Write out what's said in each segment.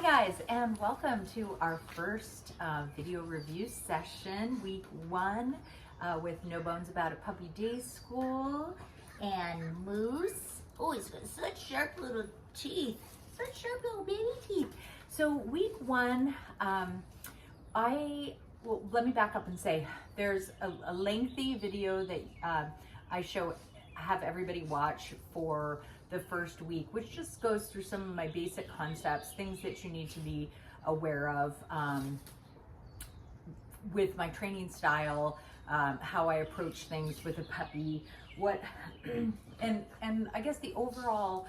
guys, and welcome to our first video review session, week 1, with No Bones About It Puppy Day School. And Moose, oh, he's got such sharp little teeth, such sharp little baby teeth. So week 1, well, let me back up and say there's a lengthy video that I have everybody watch for the first week, which just goes through some of my basic concepts, things that you need to be aware of with my training style, how I approach things with a puppy, and I guess the overall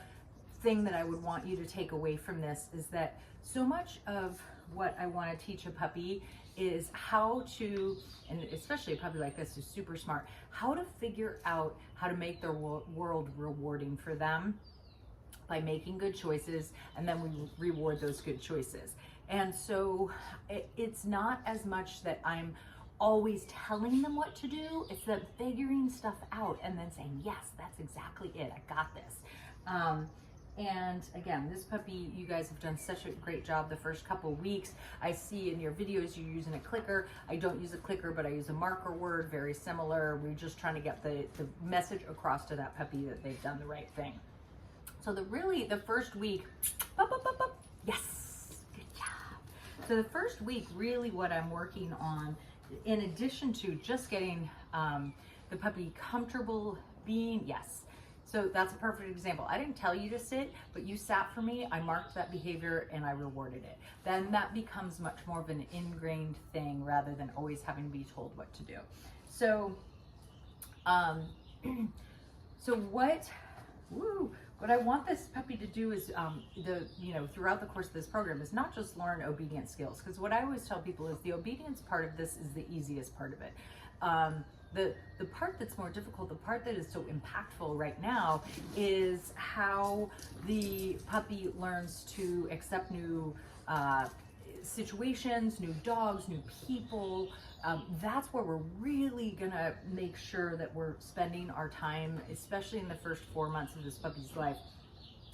thing that I would want you to take away from this is that so much of what I want to teach a puppy is how to, and especially a puppy like this who's super smart, how to figure out how to make their world rewarding for them by making good choices, and then we reward those good choices. And so it's not as much that I'm always telling them what to do, it's that figuring stuff out and then saying, yes, that's exactly it, I got this. And again, this puppy, you guys have done such a great job the first couple weeks. I see in your videos you're using a clicker. I don't use a clicker, but I use a marker word, very similar. We're just trying to get the message across to that puppy that they've done the right thing. So the first week, yes, good job. So the first week, really what I'm working on, in addition to just getting the puppy comfortable being, yes. So that's a perfect example. I didn't tell you to sit, but you sat for me, I marked that behavior and I rewarded it. Then that becomes much more of an ingrained thing rather than always having to be told what to do. So, what I want this puppy to do is, throughout the course of this program is not just learn obedience skills, because what I always tell people is the obedience part of this is the easiest part of it. The part that's more difficult, the part that is so impactful right now, is how the puppy learns to accept new situations, new dogs, new people. That's where we're really gonna make sure that we're spending our time, especially in the first 4 months of this puppy's life,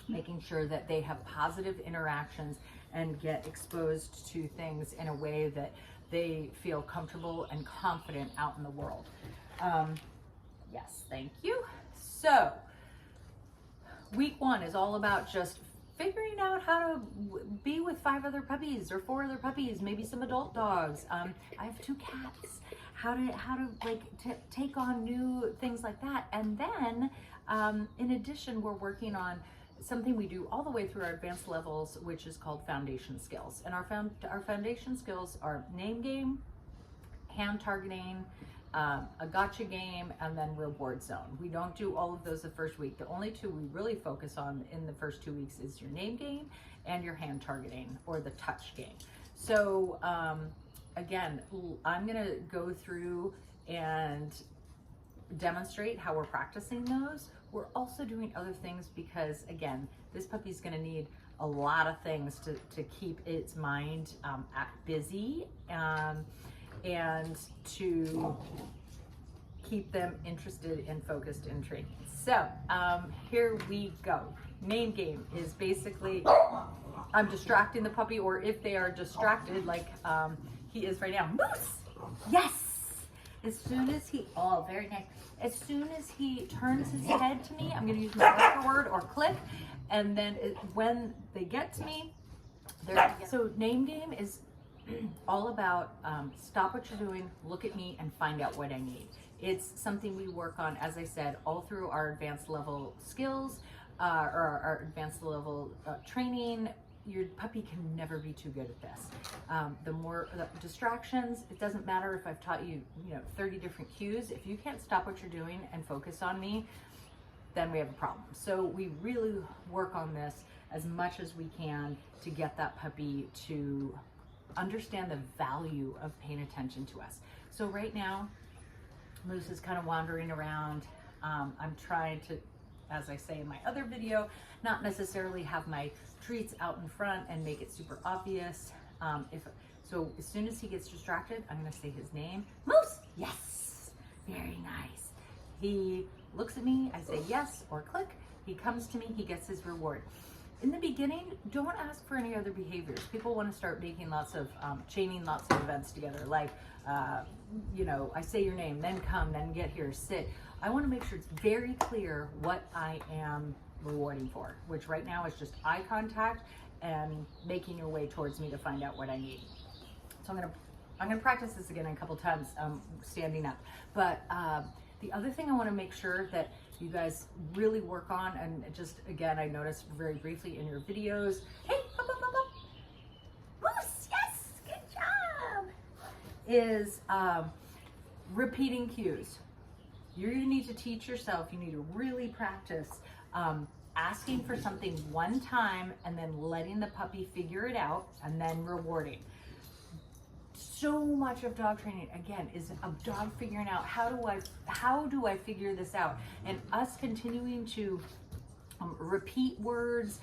making sure that they have positive interactions and get exposed to things in a way that they feel comfortable and confident out in the world. Yes, thank you. So, week 1 is all about just figuring out how to be with 5 other puppies or 4 other puppies, maybe some adult dogs. I have 2 cats. How to take on new things like that. And then, in addition, we're working on something we do all the way through our advanced levels, which is called foundation skills. And our foundation skills are name game, hand targeting, a gotcha game, and then reward zone. We don't do all of those the first week. The only 2 we really focus on in the first 2 weeks is your name game and your hand targeting, or the touch game. So again, I'm gonna go through and demonstrate how we're practicing those. We're also doing other things because, again, this puppy's gonna need a lot of things to keep its mind busy and to keep them interested and focused in training. So here we go. Name game is basically, I'm distracting the puppy, or if they are distracted like he is right now. Moose! Yes! As soon as he, oh, very nice. As soon as he turns his head to me, I'm gonna use my marker word or click, and then when they get to me, so name game is all about stop what you're doing, look at me, and find out what I need. It's something we work on, as I said, all through our advanced level skills, or our advanced level training. Your puppy can never be too good at this. The more distractions, it doesn't matter if I've taught you, 30 different cues. If you can't stop what you're doing and focus on me, then we have a problem. So we really work on this as much as we can to get that puppy to understand the value of paying attention to us. So right now, Moose is kind of wandering around. I'm trying to, as I say in my other video, not necessarily have my treats out in front and make it super obvious. So as soon as he gets distracted, I'm gonna say his name. Moose! Yes! Very nice. He looks at me, I say yes or click. He comes to me, he gets his reward. In the beginning, don't ask for any other behaviors. People want to start making lots of, chaining lots of events together. Like, you know, I say your name, then come, then get here, sit. I want to make sure it's very clear what I am rewarding for, which right now is just eye contact and making your way towards me to find out what I need. So I'm gonna practice this again a couple times, standing up. But the other thing I want to make sure that you guys really work on, and just again, I noticed very briefly in your videos, hey, up, up, up, up. Moose, yes, good job, is repeating cues. You need to teach yourself, you need to really practice asking for something one time and then letting the puppy figure it out and then rewarding. So much of dog training, again, is a dog figuring out how do I figure this out, and us continuing to repeat words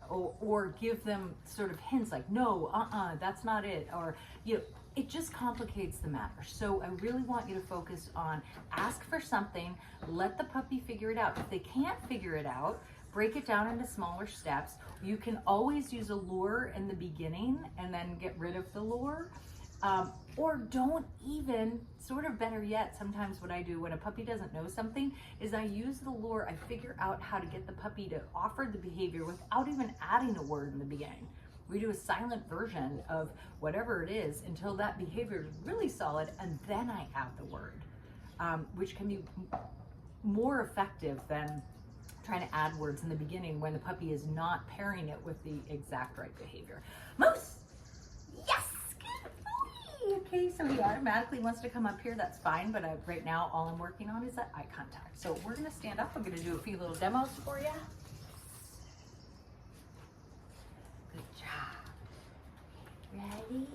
or give them sort of hints like no, that's not it, or you know, it just complicates the matter. So I really want you to focus on ask for something, let the puppy figure it out. If they can't figure it out, break it down into smaller steps. You can always use a lure in the beginning and then get rid of the lure. Or don't even, sort of better yet, sometimes what I do when a puppy doesn't know something is I use the lure, I figure out how to get the puppy to offer the behavior without even adding a word in the beginning. We do a silent version of whatever it is until that behavior is really solid, and then I add the word, which can be more effective than trying to add words in the beginning when the puppy is not pairing it with the exact right behavior. Moose! Yes! Okay, so he automatically wants to come up here, that's fine, but right now all I'm working on is that eye contact. So we're gonna stand up, I'm gonna do a few little demos for you. Good job. Ready?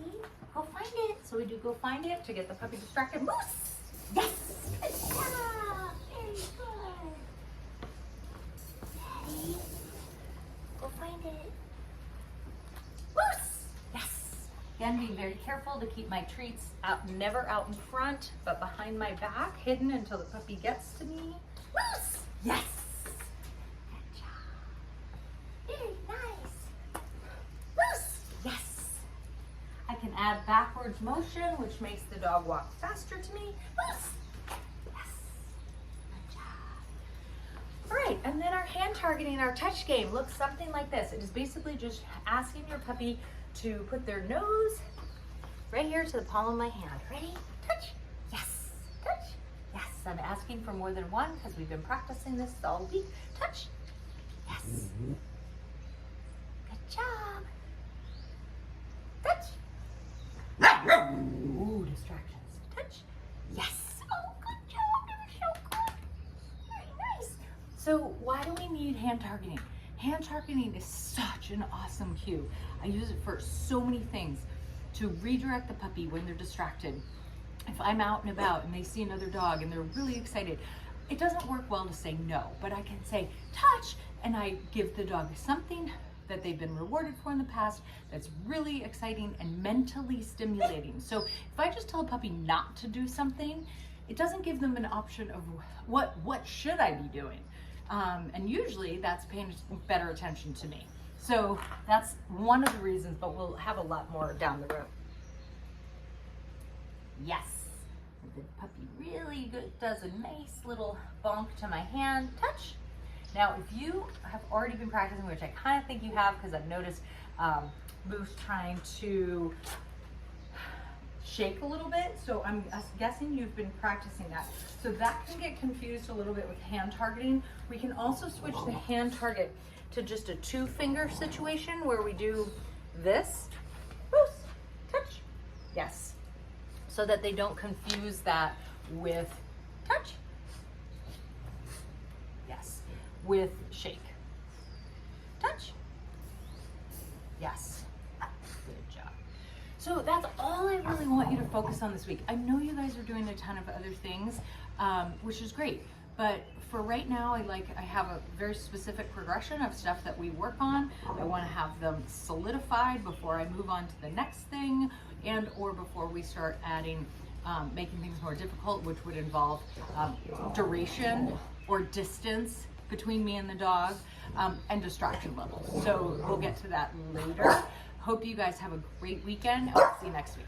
Go find it. So we do go find it to get the puppy distracted. Moose! Yes! Good job! Very good. Ready? Go find it. Again, being very careful to keep my treats out, never out in front, but behind my back, hidden until the puppy gets to me. Moose! Yes! Good job. Very nice. Moose! Yes! I can add backwards motion, which makes the dog walk faster to me. Moose! Yes! Good job. All right, and then our hand targeting, our touch game looks something like this. It is basically just asking your puppy to put their nose right here to the palm of my hand. Ready? Touch. Yes. Touch. Yes. I'm asking for more than one because we've been practicing this all week. Touch. Yes. Good job. Touch. Ooh, distractions. Touch. Yes. Oh, good job. You're so good. Very nice. So why do we need hand targeting? Hand targeting is such an awesome cue. I use it for so many things to redirect the puppy when they're distracted. If I'm out and about and they see another dog and they're really excited, it doesn't work well to say no, but I can say touch, and I give the dog something that they've been rewarded for in the past that's really exciting and mentally stimulating. So if I just tell a puppy not to do something, it doesn't give them an option of what should I be doing. And usually that's paying better attention to me. So that's one of the reasons, but we'll have a lot more down the road. Yes, the puppy really good, does a nice little bonk to my hand. Touch. Now, if you have already been practicing, which I kind of think you have, because I've noticed Moose trying to shake a little bit, so I'm guessing you've been practicing that. So that can get confused a little bit with hand targeting. We can also switch the hand target to just a 2-finger situation where we do this, Moose, touch, yes, so that they don't confuse that with touch, yes, with shake, touch, yes. Good job. So that's all I really want you to focus on this week. I know you guys are doing a ton of other things, which is great. But for right now, I have a very specific progression of stuff that we work on. I want to have them solidified before I move on to the next thing, and or before we start adding, making things more difficult, which would involve duration or distance, between me and the dog, and distraction levels. So we'll get to that later. Hope you guys have a great weekend. I'll see you next week.